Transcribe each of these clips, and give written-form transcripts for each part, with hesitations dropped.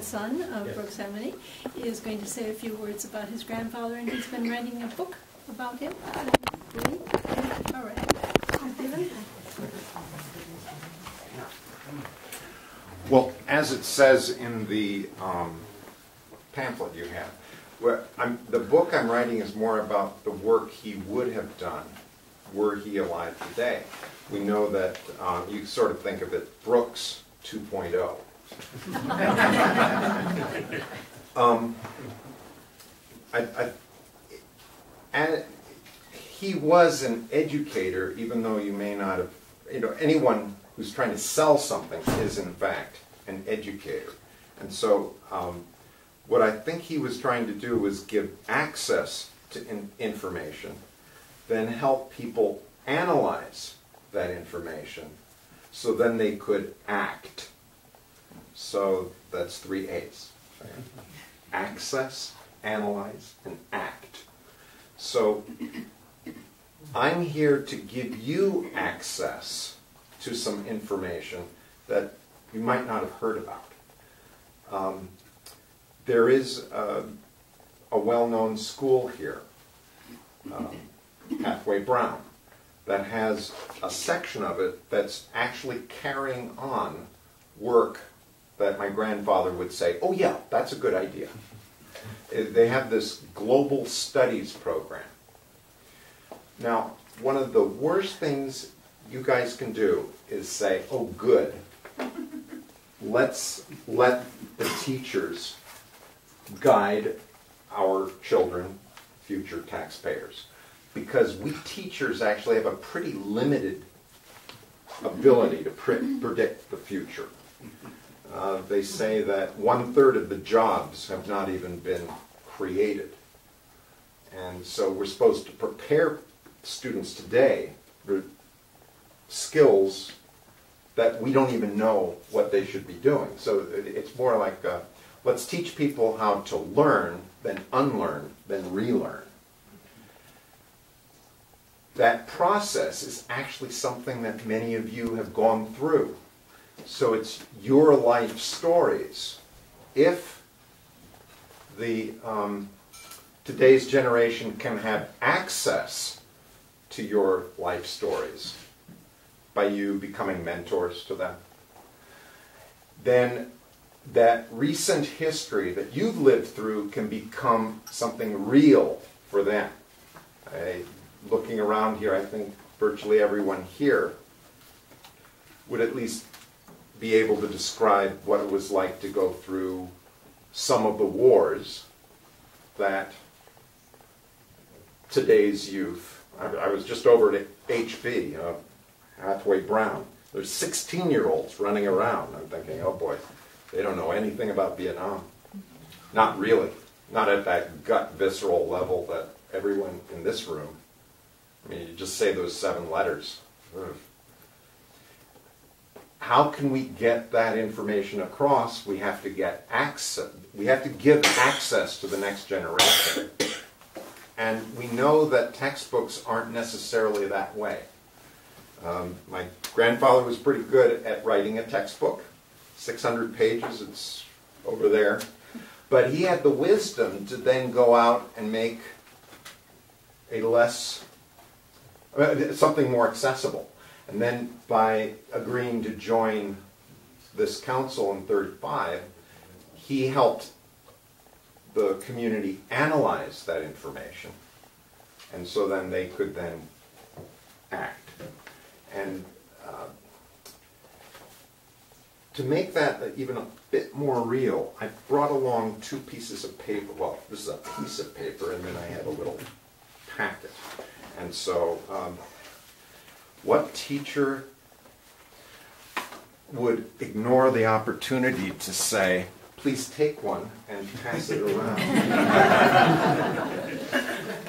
grandson of Brooks Emeny, is going to say a few words about his grandfather, and he's been writing a book about him. All right. Stephen? Well, as it says in the pamphlet you have, the book I'm writing is more about the work he would have done were he alive today. We know that you sort of think of it Brooks 2.0. And he was an educator, even though you may not have, anyone who's trying to sell something is in fact an educator. And so what I think he was trying to do was give access to information, then help people analyze that information so then they could act. So that's 3 A's. Access, analyze, and act. So I'm here to give you access to some information that you might not have heard about. There is a well-known school here, Hathaway Brown, that has a section of it that's actually carrying on work that my grandfather would say, oh yeah, that's a good idea. They have this global studies program. Now, one of the worst things you guys can do is say, oh good, let's let the teachers guide our children, future taxpayers. Because we teachers actually have a pretty limited ability to predict the future. They say that 1/3 of the jobs have not even been created. And so we're supposed to prepare students today for skills that we don't even know what they should be doing. So it's more like, let's teach people how to learn, then unlearn, then relearn. That process is actually something that many of you have gone through. So it's your life stories. If the today's generation can have access to your life stories by you becoming mentors to them, then that recent history that you've lived through can become something real for them. Looking around here, I think virtually everyone here would at least be able to describe what it was like to go through some of the wars that today's youth. I was just over at HB, Hathaway Brown. There's 16-year-olds running around. I'm thinking, oh boy, they don't know anything about Vietnam. Not really. Not at that gut visceral level that everyone in this room. I mean, you just say those 7 letters. Ugh. How can we get that information across? We have to get access. We have to give access to the next generation. And we know that textbooks aren't necessarily that way. My grandfather was pretty good at writing a textbook. 600 pages, it's over there. But he had the wisdom to then go out and make a something more accessible. And then by agreeing to join this council in 35, he helped the community analyze that information. And so then they could then act. And to make that even a bit more real, I brought along 2 pieces of paper. Well, this is a piece of paper, and then I have a little packet. And so, what teacher would ignore the opportunity to say, please take one and pass it around?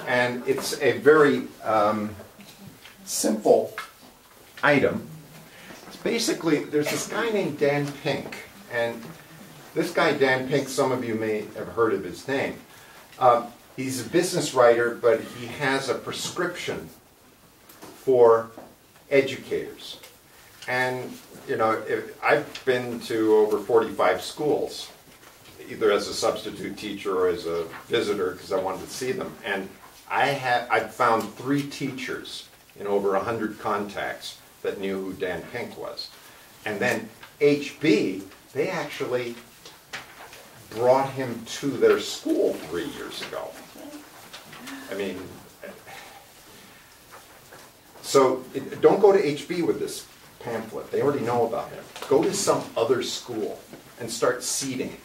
And it's a very simple item. It's basically, there's this guy named Dan Pink. And this guy, Dan Pink, some of you may have heard of his name. He's a business writer, but he has a prescription for educators. And, I've been to over 45 schools. either as a substitute teacher or as a visitor because I wanted to see them. And I'd found 3 teachers in over 100 contacts that knew who Dan Pink was. And then HB, they actually brought him to their school 3 years ago. I mean, so don't go to HB with this pamphlet. They already know about him. Go to some other school and start seeding.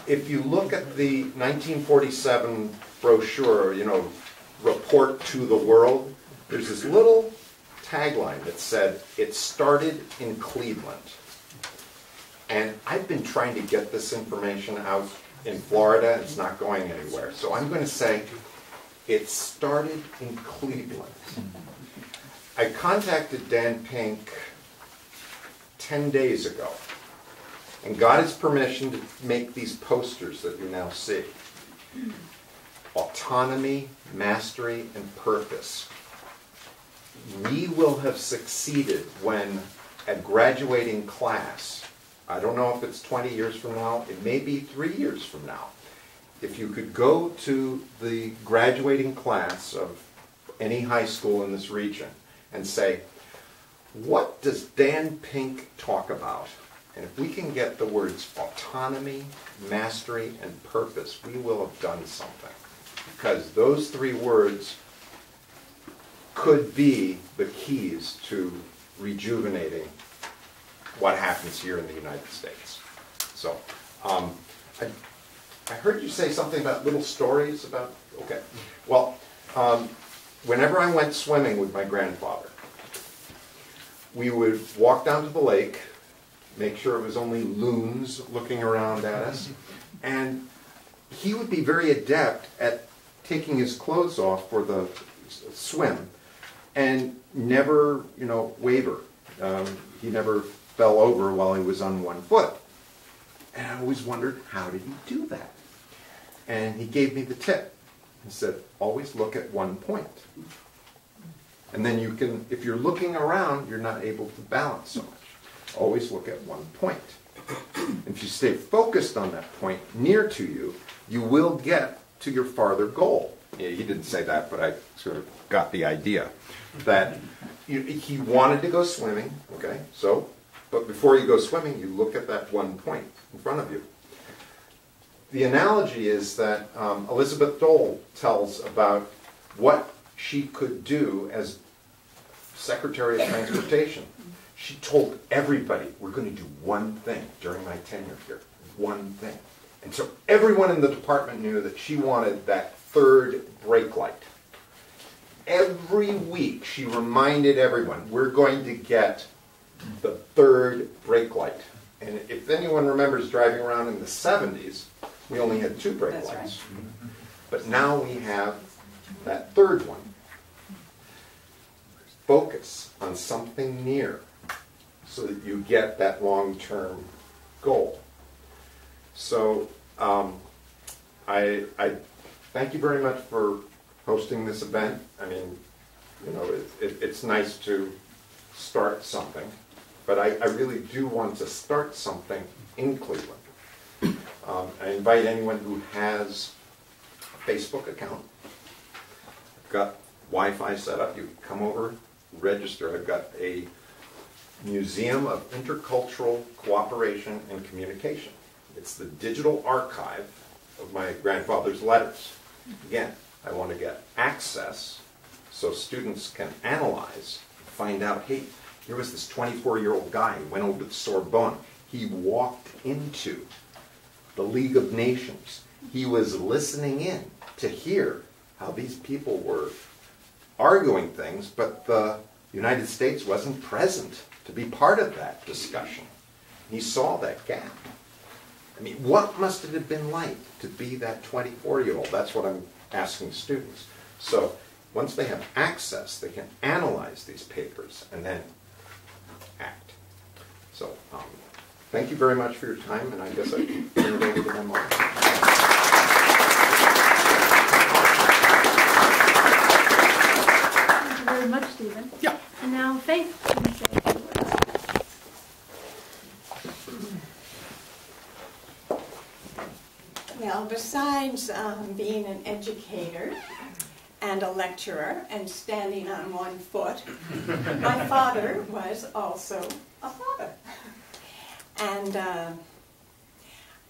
If you look at the 1947 brochure, you know, Report to the World, there's this little tagline that said, "It started in Cleveland." And I've been trying to get this information out in Florida. It's not going anywhere. So I'm going to say, it started in Cleveland. I contacted Dan Pink 10 days ago and got his permission to make these posters that you now see. Autonomy, mastery, and purpose. We will have succeeded when a graduating class, I don't know if it's 20 years from now, it may be 3 years from now. If you could go to the graduating class of any high school in this region and say, what does Dan Pink talk about? And if we can get the words autonomy, mastery, and purpose, we will have done something. Because those 3 words could be the keys to rejuvenating what happens here in the United States. So, I heard you say something about little stories about, okay. Well, whenever I went swimming with my grandfather, we would walk down to the lake, make sure it was only loons looking around at us, and he would be very adept at taking his clothes off for the swim and never, you know, waver. He never fell over while he was on one foot. And I always wondered, how did he do that? And he gave me the tip. He said, always look at one point. And then you can, if you're looking around, you're not able to balance so much. Always look at one point. If you stay focused on that point near to you, you will get to your farther goal. Yeah, he didn't say that, but I sort of got the idea. That he wanted to go swimming, okay, so, but before you go swimming, you look at that one point in front of you. The analogy is that Elizabeth Dole tells about what she could do as Secretary of Transportation. She told everybody, we're going to do one thing during my tenure here, one thing. And so everyone in the department knew that she wanted that 3rd brake light. Every week she reminded everyone, we're going to get the 3rd brake light. And if anyone remembers driving around in the 70s, we only had 2 brake lights. Right. But now we have that 3rd one. Focus on something near so that you get that long-term goal. So I thank you very much for hosting this event. I mean, you know, it's nice to start something, but I really do want to start something in Cleveland. I invite anyone who has a Facebook account. I've got Wi-Fi set up. You come over, register. I've got a Museum of Intercultural Cooperation and Communication. It's the digital archive of my grandfather's letters. Again, I want to get access so students can analyze, find out, hey, here was this 24-year-old guy who went over to the Sorbonne. He walked into the League of Nations. He was listening in to hear how these people were arguing things, but the United States wasn't present to be part of that discussion. He saw that gap. I mean, what must it have been like to be that 24-year-old? That's what I'm asking students. So once they have access, they can analyze these papers and then act. So thank you very much for your time, and I guess I can turn it over to them all. Thank you very much, Stephen. Yeah. And now Faith can say a few words. Well, besides being an educator and a lecturer and standing on one foot, my father was also a father. And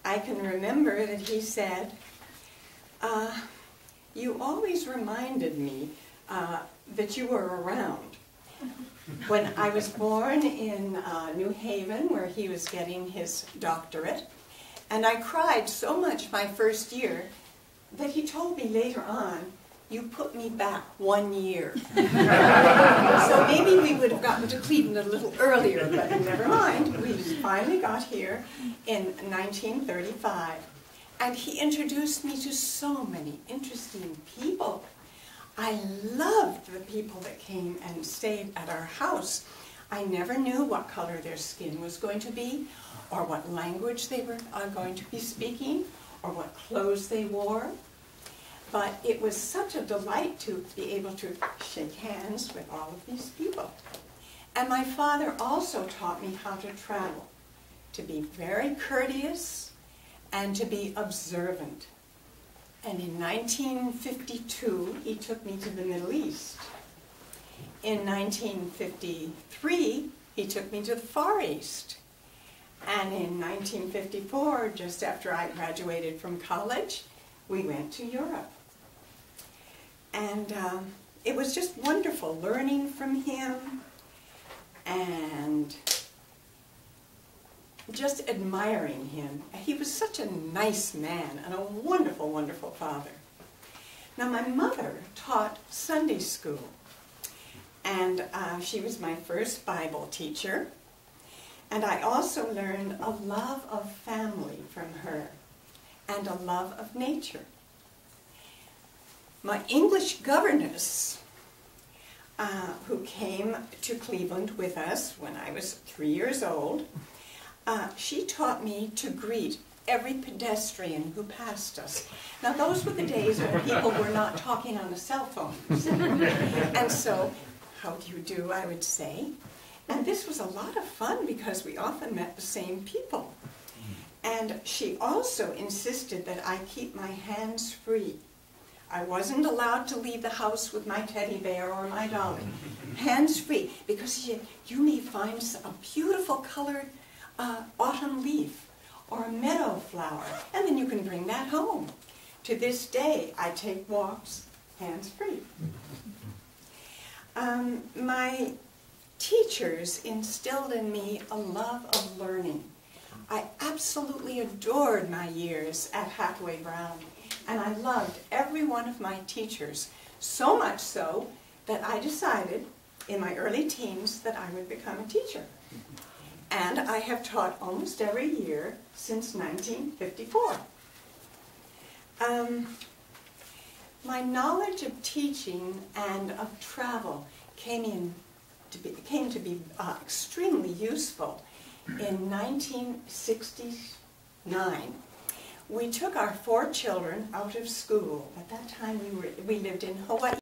I can remember that he said, you always reminded me that you were around. When I was born in New Haven, where he was getting his doctorate, and I cried so much my first year that he told me later on, you put me back 1 year. So maybe we would have gotten to Cleveland a little earlier, but never mind. We finally got here in 1935. And he introduced me to so many interesting people. I loved the people that came and stayed at our house. I never knew what color their skin was going to be, or what language they were going to be speaking, or what clothes they wore. But it was such a delight to be able to shake hands with all of these people. And my father also taught me how to travel, to be very courteous and to be observant. And in 1952, he took me to the Middle East. In 1953, he took me to the Far East. And in 1954, just after I graduated from college, we went to Europe. And it was just wonderful learning from him and just admiring him. He was such a nice man and a wonderful, wonderful father. Now, my mother taught Sunday school, and she was my first Bible teacher. And I also learned a love of family from her and a love of nature. My English governess, who came to Cleveland with us when I was 3 years old, she taught me to greet every pedestrian who passed us. Now, those were the days when people were not talking on the cell phones. And so, how do you do, I would say. And this was a lot of fun because we often met the same people. And she also insisted that I keep my hands free. I wasn't allowed to leave the house with my teddy bear or my dolly. Hands free, because you may find a beautiful colored autumn leaf or a meadow flower, and then you can bring that home. To this day, I take walks hands free. My teachers instilled in me a love of learning. I absolutely adored my years at Hathaway Brown, and I loved every one of my teachers, so much so that I decided in my early teens that I would become a teacher. And I have taught almost every year since 1954. My knowledge of teaching and of travel came to be extremely useful in 1969. We took our 4 children out of school. At that time we lived in Hawaii.